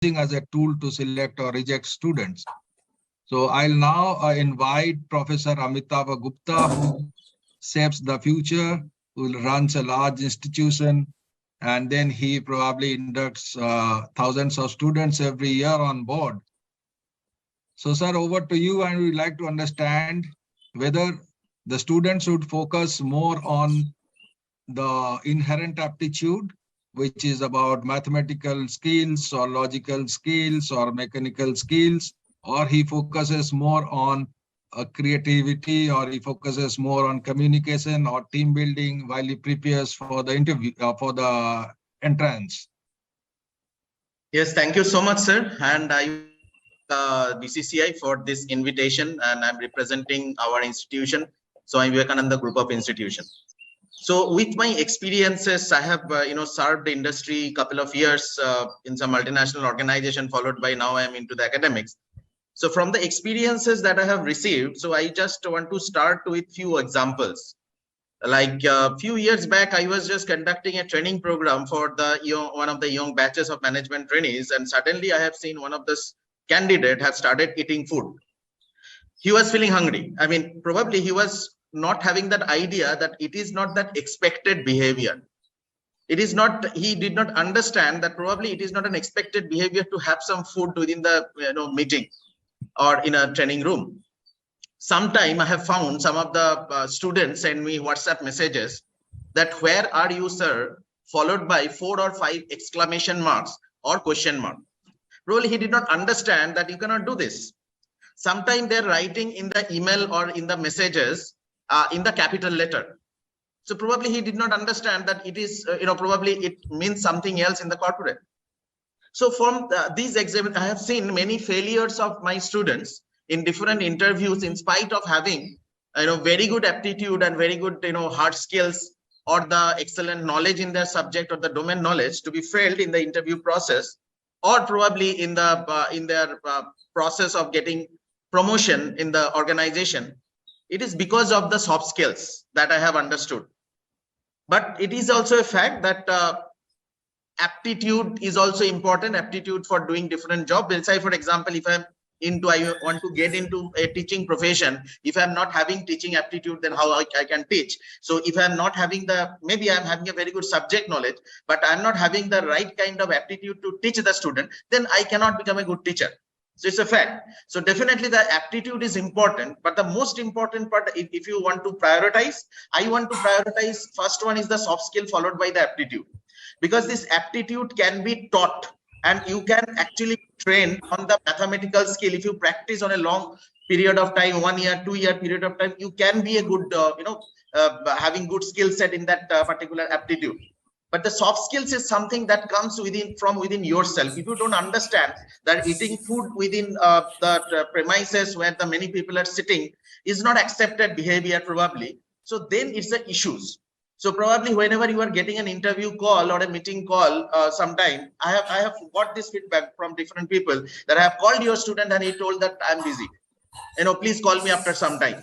as a tool to select or reject students. So I'll now invite Professor Amitabha Gupta, who shapes the future, who runs a large institution, and then he probably inducts thousands of students every year on board. So, sir, over to you, and we'd like to understand whether the students should focus more on the inherent aptitude, which is about mathematical skills or logical skills or mechanical skills, or he focuses more on creativity, or he focuses more on communication or team building while he prepares for the interview, for the entrance. Yes, thank you so much, sir. And I BCCI for this invitation, and I'm representing our institution. So I'm Vivekananda Group of Institution. So with my experiences, I have served the industry couple of years in some multinational organization, followed by now I am into the academics. So from the experiences that I have received, so I just want to start with few examples. Like a few years back, I was just conducting a training program for the one of the young batches of management trainees, and suddenly I have seen one of this candidate have started eating food. He was feeling hungry. I mean, probably he was not having that idea that it is not that expected behavior. It is not, he did not understand that probably it is not an expected behavior to have some food within the meeting or in a training room. Sometime I have found some of the students send me WhatsApp messages that where are you, sir, followed by 4 or 5 exclamation marks or question mark. Probably he did not understand that you cannot do this. Sometimes they're writing in the email or in the messages in the capital letter. So probably he did not understand that it is, probably it means something else in the corporate. So from these examples, I have seen many failures of my students in different interviews, in spite of having, very good aptitude and very good, hard skills or the excellent knowledge in their subject or the domain knowledge to be failed in the interview process, or probably in the in their process of getting promotion in the organization. It is because of the soft skills that I have understood. But it is also a fact that aptitude is also important, aptitude for doing different jobs. Let's say, for example, if I want to get into a teaching profession, if I'm not having teaching aptitude, then how I can teach? So if I'm not having maybe I'm having a very good subject knowledge, but I'm not having the right kind of aptitude to teach the student, then I cannot become a good teacher. So it's a fact. So definitely the aptitude is important, but the most important part, if you want to prioritize, I want to prioritize, first one is the soft skill followed by the aptitude, because this aptitude can be taught and you can actually train on the mathematical skill. If you practice on a long period of time, 1 year, 2 year period of time, you can be a good, having good skill set in that particular aptitude. But the soft skills is something that comes from within yourself. If you don't understand that eating food within the premises where the many people are sitting is not accepted behavior probably, so then it's the issues. So probably whenever you are getting an interview call or a meeting call, sometime I have got this feedback from different people that I have called your student and he told that I'm busy. Please call me after some time.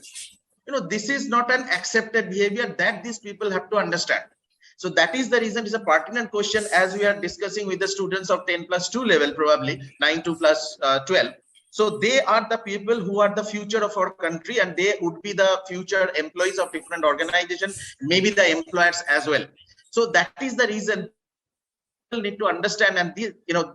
This is not an accepted behavior that these people have to understand. So that is the reason it's a pertinent question as we are discussing with the students of 10+2 level, probably 9-2 plus 12. So they are the people who are the future of our country, and they would be the future employees of different organizations, maybe the employers as well. So that is the reason people need to understand, and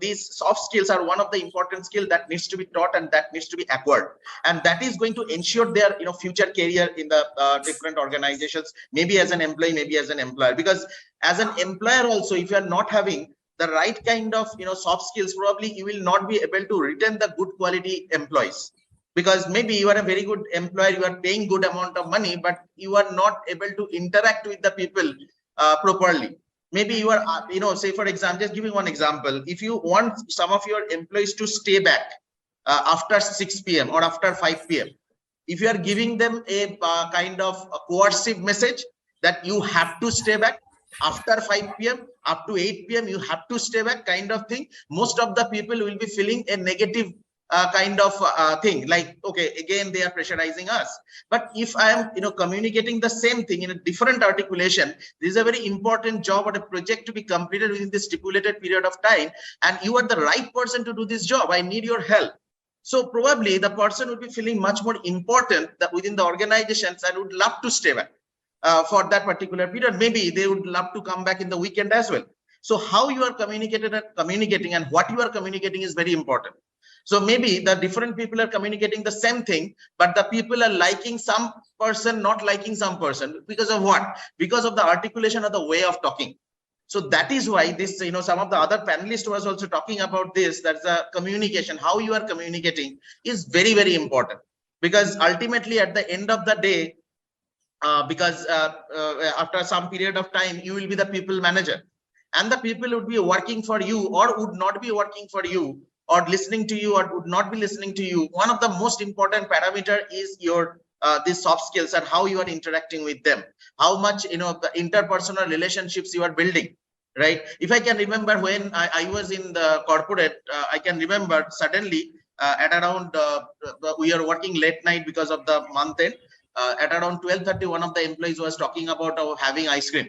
these soft skills are one of the important skills that needs to be taught and that needs to be acquired, and that is going to ensure their future career in the different organizations, maybe as an employee, maybe as an employer. Because as an employer also, if you are not having the right kind of soft skills, probably you will not be able to retain the good quality employees, because maybe you are a very good employer, you are paying good amount of money, but you are not able to interact with the people properly. Maybe you are say for example, just giving one example, if you want some of your employees to stay back after 6 p.m. or after 5 p.m., if you are giving them a kind of a coercive message that you have to stay back after 5 p.m. up to 8 p.m. you have to stay back kind of thing, most of the people will be feeling a negative kind of thing, like, okay, again they are pressurizing us. But if I am communicating the same thing in a different articulation, this is a very important job or a project to be completed within this stipulated period of time, and you are the right person to do this job, I need your help. So probably the person would be feeling much more important that within the organizations and would love to stay back for that particular period. Maybe they would love to come back in the weekend as well. So how you are communicating and what you are communicating is very important. So maybe the different people are communicating the same thing, but the people are liking some person, not liking some person. Because of what? Because of the articulation of the way of talking. So that is why this, some of the other panelists was also talking about this, that's the communication, how you are communicating is very, very important. Because ultimately at the end of the day, because after some period of time, you will be the people manager, and the people would be working for you or would not be working for you, or listening to you or would not be listening to you. One of the most important parameter is your these soft skills and how you are interacting with them, how much the interpersonal relationships you are building, right? If I can remember when I was in the corporate, I can remember suddenly at around we are working late night because of the month end. At around 12:30, one of the employees was talking about having ice cream.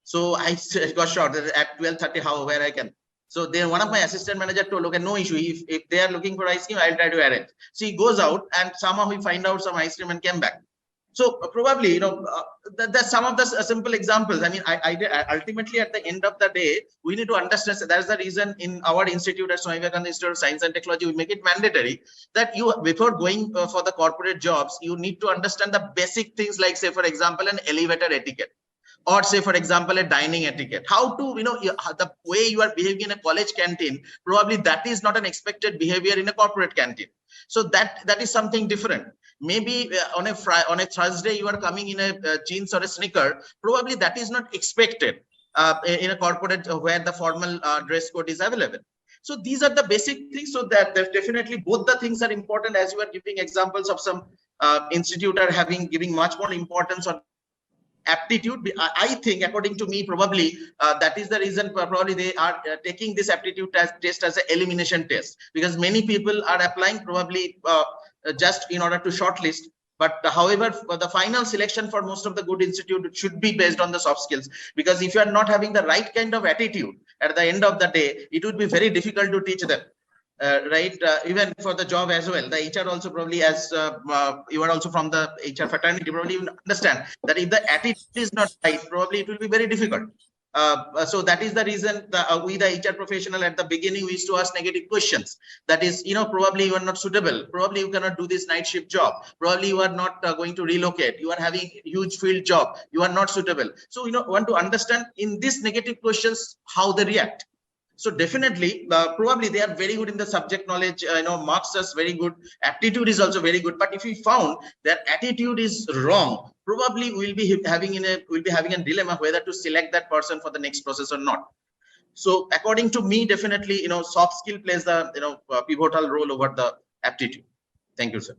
So I got shocked at 12:30, how, where I can. So then one of my assistant manager told, okay, no issue. If they are looking for ice cream, I'll try to arrange. So he goes out and somehow he find out some ice cream and came back. So probably, that's some of the simple examples. I mean, ultimately at the end of the day, we need to understand. That's the reason in our institute at Swami Vivekananda Institute of Science and Technology, we make it mandatory that you, before going for the corporate jobs, you need to understand the basic things like, say, for example, an elevator etiquette, or say, for example, a dining etiquette. How to, the way you are behaving in a college canteen, probably that is not an expected behavior in a corporate canteen. So that is something different. Maybe on a Thursday you are coming in a jeans or a sneaker, probably that is not expected in a corporate where the formal dress code is available. So these are the basic things. So that definitely both the things are important. As you are giving examples of some institute are giving much more importance on aptitude. I think, according to me, probably that is the reason probably they are taking this aptitude test as an elimination test, because many people are applying probably just in order to shortlist. But however, for the final selection for most of the good institute should be based on the soft skills, because if you are not having the right kind of attitude, at the end of the day, it would be very difficult to teach them. Right, even for the job as well. The HR also probably, as you are also from the HR fraternity, probably you understand that if the attitude is not right, probably it will be very difficult. So that is the reason we, the HR professional, at the beginning, we used to ask negative questions. That is, probably you are not suitable. Probably you cannot do this night shift job. Probably you are not going to relocate. You are having huge field job. You are not suitable. So, want to understand in these negative questions, how they react. So definitely, probably they are very good in the subject knowledge, marks is very good, aptitude is also very good. But if we found their attitude is wrong, probably we'll be having a dilemma whether to select that person for the next process or not. So according to me, definitely, soft skill plays the pivotal role over the aptitude. Thank you, sir.